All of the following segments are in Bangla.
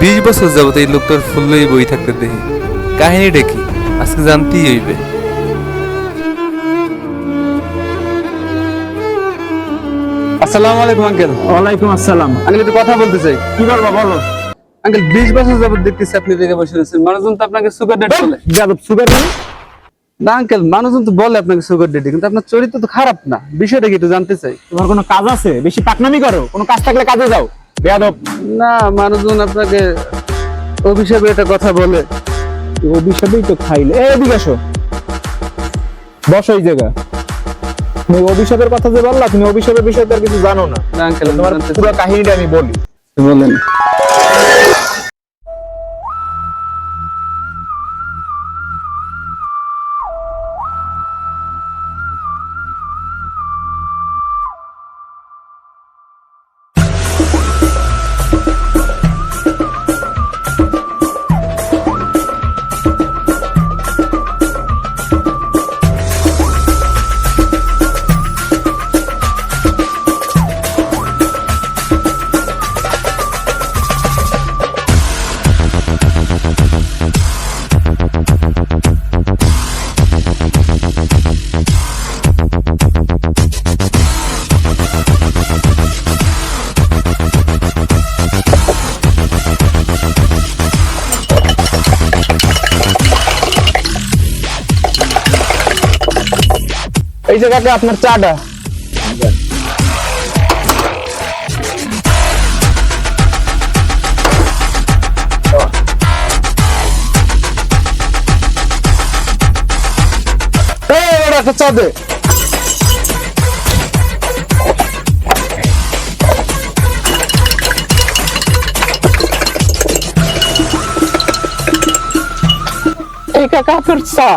20 বছর যাবত এই লোকটার ফুল্লই বই থাকতে দেখি। কাহিনীটা কি আজকে জানতেই হইবে। আসসালামু আলাইকুম আঙ্কেল। ওয়ালাইকুম আসসালাম। আঙ্কেল একটু কথা বলতে চাই। কি বলবো বলো। আঙ্কেল 20 বছর যাবত দেখতেছি আপনি রেগে বসে রয়েছেন। মানুষজন তো আপনাকে সুগার ডেড বলে। যাদব সুগার মানে? না আঙ্কেল, মানুষজন তো বলে আপনাকে সুগার ডেডি, কিন্তু আপনার চরিত্র তো খারাপ না। বিষয়টা কি একটু জানতে চাই। তোমার কোনো কাজ আছে? বেশি পাকনামি করো, কোনো কাজ থাকলে কাজে যাও। বেয়াদব। না, মানুষজন আপনাকে অভিশাপে একটা কথা বলে। অভিশাপেই তো খাইলে। এদিকে আসো, বসো এই জায়গা। তুমি অভিশাপের কথা যে বললা, তুমি অভিশাপের বিষয়ে তো আর কিছু জানো না। না আঙ্কেল, তোমার পুরো কাহিনীটা আমি বলি। বলেন। এই জায়গাতে আপনার চাটা। একটা চা দে। এই কাকা আপনার চা।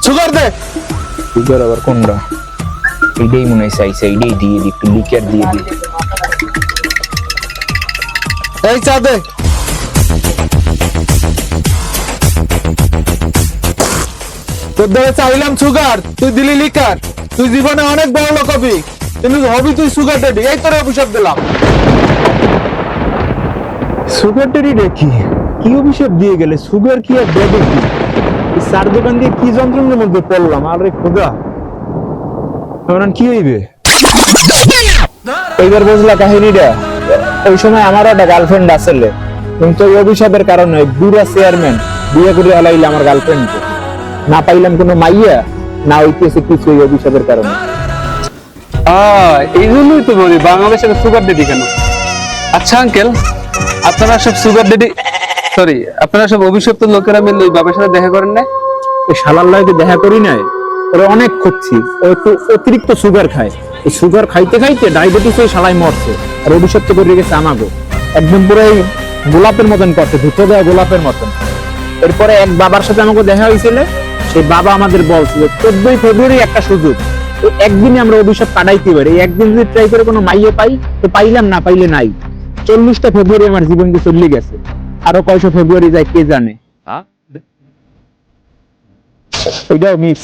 সুগার দে। সুগার আবার কোনটা? এইটাই মনে হয় চাইছে, এইটাই দিয়ে দি, একটু লিকার দিয়ে দি। এই চা দে। তোর দ্বারা চাইলাম সুগার, তুই দিলি লিকার। তুই জীবনে অনেক বড় লোক হবি, কিন্তু হবি তুই সুগার ডেডি। এই তোর অভিশাপ দিলাম। সুগার টেরি দেখি কি অভিশাপ দিয়ে গেলে? সুগার কি আর দেবে কি? এই চার দোকান দিয়ে কি যন্ত্রণার মধ্যে পড়লাম। আরে খোদা, এখন কি হইবে? এইবার বুঝলা কাহিনীটা? ওই সময় আমার একটা গার্লফ্রেন্ড আসলে, কিন্তু ওই অভিশাপের কারণে বুড়া চেয়ারম্যান বিয়ে করে হালাইলে আমার গার্লফ্রেন্ডকে। না পাইলাম কোনো মাইয়া, না হইতেছে কিছু এই অভিশাপের কারণে। এই জন্যই তো বলি বাংলাদেশে সুগার ডেডি কেন। আচ্ছা আঙ্কেল, আপনারা সব সুগার ডেডি, সরি, আপনারা সব অভিশপ্ত লোকেরা মিলে ওই বাবার সাথে দেখা করেন না? ওই শালার লগে দেখা করি নাই, ওরা অনেক খুঁজছি। ও একটু অতিরিক্ত সুগার খায়। এই সুগার খাইতে খাইতে ডায়াবেটিস হয়ে শালাই মরছে। আর অভিশপ্ত করে গেছে আমাগো। একদম পুরো এই গোলাপের মতন করছে, ধুতো দেওয়া গোলাপের মতন। এরপরে এক বাবার সাথে আমাকে দেখা হয়েছিল। সেই বাবা আমাদের বলছিল 14ই ফেব্রুয়ারি একটা সুযোগ, তো একদিনে আমরা অভিশাপ কাটাইতে পারি। এই একদিন যদি ট্রাই করে কোনো মাইয়ে পাই তো পাইলাম, না পাইলে নাই। 40টা ফেব্রুয়ারি আমার জীবনকে চলে গেছে। আরো কয়শো ফেব্রুয়ারি যায় কে জানে। ওইটাও মিস।